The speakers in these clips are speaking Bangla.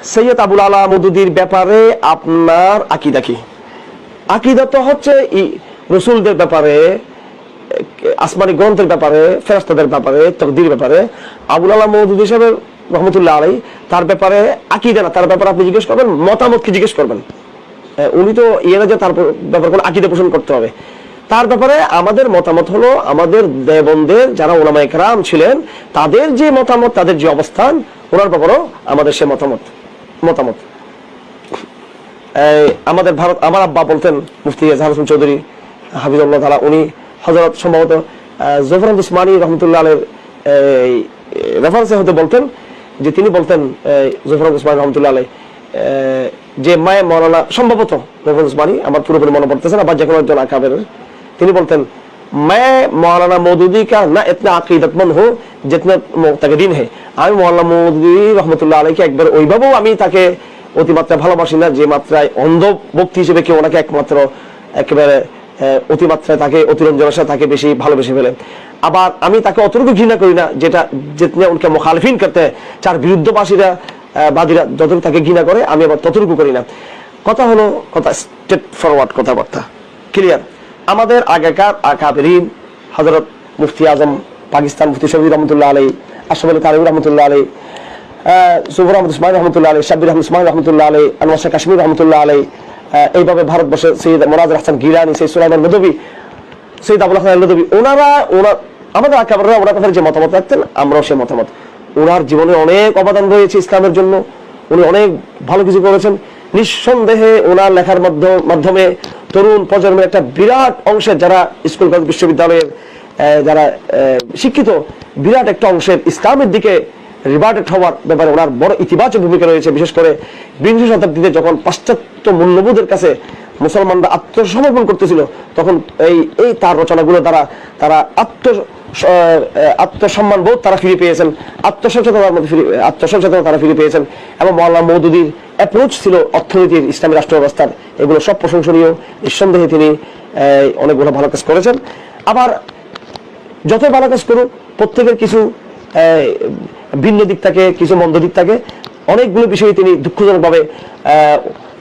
সৈয়দ আবুল আলা মওদুদীর ব্যাপারে আপনার আকীদা কি? আকীদা তো হচ্ছে রাসূলদের ব্যাপারে, আসমানি গ্রন্থের ব্যাপারে, ফেরেশতাদের ব্যাপারে, তাকদীর ব্যাপারে। আবুল আলা মওদুদী সাহেব রহমতুল্লাহ আলাইহি তার ব্যাপারে আকীদা না, তার ব্যাপারে আপনি জিজ্ঞেস করবেন, মতামত কি জিজ্ঞেস করবেন। উনি তো না যে তার ব্যাপারে কোনো আকীদা পোষণ করতে হবে। তার ব্যাপারে আমাদের মতামত হলো, আমাদের দেবন্দের যারা উলামায়ে কেরাম ছিলেন তাদের যে মতামত, তাদের যে অবস্থান, ওনার ব্যাপারেও আমাদের সে মতামত। আমাদের ভারত, আমার আব্বা বলতেন, মুফতি এজাহার হোসেন চৌধুরী হাফিজুল্লাহ তাআলা, উনি হযরত সম্ভবত জফর আহমদ উসমানী রহমতুল্লাহ আলাইহির রেফারেন্সে হতে বলতেন যে, তিনি বলতেন জফর আহমদ উসমানী রহমতুল্লাহ আলাইহি যে মায়ে মৌলানা, সম্ভবত জফর উসমানী, আমার পুরোপুরি মনে পড়তেছে না, বা যে কোনো একজন আকাবের, তিনি বলতেন मैं मौलाना मौदूदी का ना इतना अकीदतमंद हूँ जितना मुतकदीन है। আমি মৌলানা মওদুদী রহমতুল্লাহ আলাইহিকে একবার ওইভাবেও আমি তাকে অতিমাত্রা ভালোবাসি না যে মাত্রায় অন্ধ ব্যক্তি হিসেবে কেউ ওনাকে একমাত্র একেবারে অতিমাত্রায় তাকে অতিরঞ্জনের সাথে তাকে বেশি ভালোবেসে ফেলেন। আবার আমি তাকে অতটুকু ঘৃণা করি না যেটা जितने उनके मुखालिफिन करते हैं, চার বিরুদ্ধবাসীরা বাদীরা যতটুকু তাকে ঘৃণা করে, আমি আবার ততটুকু করি না। কথা হলো, কথা স্ট্রেট ফরওয়ার্ড কথাবার্তা ক্লিয়ার। আমাদের আগেকার আকাবেরিন হযরত মুফতি আজম পাকিস্তান মুফতি শফি রহমতুল্লাহ আলাইহি, আশরাফ আলী থানভী রহমতুল্লাহ আলাইহি, জফর আহমদ উসমানী রহমতুল্লাহ আলাইহি, শাব্বির আহমদ উসমানী রহমতুল্লাহ আলাইহি, আনোয়ার শাহ কাশ্মীর রহমতুল্লাহ আলাইহি, এইভাবে ভারতবর্ষে সৈয়দ মোনাজ্জের হাসান গিলানী, সৈয়দ সুলাইমান নদভী, সৈয়দ আবুল হাসান নদভী, ওনারা আমাদের আকাবেররা ওনার কথা যে মতামত রাখতেন, আমরাও সেই মতামত। ওনার জীবনে অনেক অবদান রয়েছে ইসলামের জন্য, উনি অনেক ভালো কিছু করেছেন। নিঃসন্দেহে ওনার লেখার মাধ্যমে তরুণ প্রজন্মের একটা বিরাট অংশের, যারা স্কুল কলেজ বিশ্ববিদ্যালয়ের যারা শিক্ষিত, বিরাট একটা অংশের ইসলামের দিকে রিভার্টেড হওয়ার ব্যাপারে ওনার বড় ইতিবাচক ভূমিকা রয়েছে। বিশেষ করে বিংশ শতাব্দীতে যখন পাশ্চাত্য মূল্যবোধের কাছে মুসলমানরা আত্মসমর্পণ করতেছিল, তখন এই তার রচনাগুলো দ্বারা তারা আত্মসম্মান বোধ তারা ফিরে পেয়েছেন, আত্মসচেতনতা তারা ফিরে পেয়েছেন। এবং মওলানা মওদুদীর অ্যাপ্রোচ ছিল অর্থনীতির, ইসলামী রাষ্ট্র ব্যবস্থার, এগুলো সব প্রশংসনীয়। নিঃসন্দেহে তিনি অনেকগুলো ভালো কাজ করেছেন। আবার যতই ভালো কাজ করুক, প্রত্যেকের কিছু ভিন্ন দিক থাকে, কিছু মন্দ দিক থাকে। অনেকগুলো বিষয়ে তিনি দুঃখজনকভাবে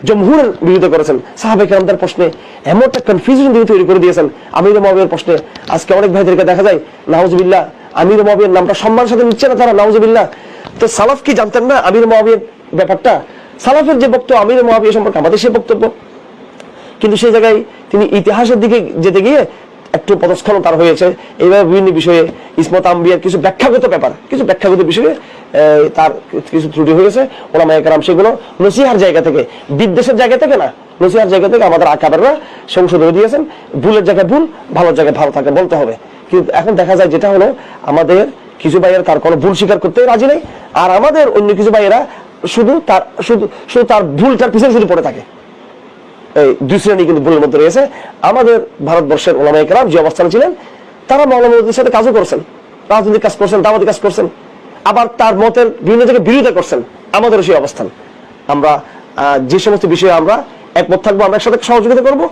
জমহুরের বিরোধিতা করেছেন। সাহাবায়ে কেরামদের প্রশ্নে এমন একটা কনফিউশন তিনি তৈরি করে দিয়েছেন। আমির মুআবিয়ার প্রশ্নে আজকে অনেক ভাইদেরকে দেখা যায় নাউজুবিল্লাহ আমির মুআবিয়ার নামটা সম্মানের সাথে নিচ্ছে না তারা, নাউজুবিল্লাহ। তো সালাফ কি জানতেন না আমির মুআবিয়ার ব্যাপারটা? সালাফের যে বক্তব্য আমির মুআবিয়া সম্পর্কে আমাদের সেই বক্তব্য, কিন্তু সেই জায়গায় তিনি ইতিহাসের দিকে যেতে গিয়ে একটু পদস্খলন তার হয়েছে। এইভাবে বিভিন্ন বিষয়ে ইসমত আম্বিয়ার কিছু ব্যাখ্যাগত ব্যাপার, কিছু ব্যাখ্যাগত বিষয়ে তার কিছু ত্রুটি হয়েছে। ওলামায়ে কেরাম সেগুলো নসিহার জায়গা থেকে, বিদ্বেষের জায়গা থেকে না, নসিহার জায়গা থেকে আমাদের আকাবেররা সংশোধন দিয়েছেন। ভুলের জায়গায় ভুল, ভালোর জায়গায় ভালো থাকে বলতে হবে। কিন্তু এখন দেখা যায় যেটা হলো, আমাদের কিছু ভাইয়েরা তার কোনো ভুল স্বীকার করতে রাজি নেই, আর আমাদের অন্য কিছু ভাইয়েরা শুধু তার ভুলটার পিছনে শুধু পড়ে থাকে। এই দুই শ্রেণী কিন্তু ভুলের মধ্যে রয়েছে। আমাদের ভারতবর্ষের ওলামায়ে কেরাম যে অবস্থানে ছিলেন, তারা মওলানা মওদুদীর সাথে কাজও করছেন, রাজনৈতিক কাজ করছেন, দাওয়াতি কাজ করছেন, আবার তার মতের বিভিন্ন জায়গায় বিরোধিতা করছেন। আমাদেরও সেই অবস্থান। আমরা যে সমস্ত বিষয়ে আমরা একমত থাকবো, আমরা একসাথে সহযোগিতা করবো।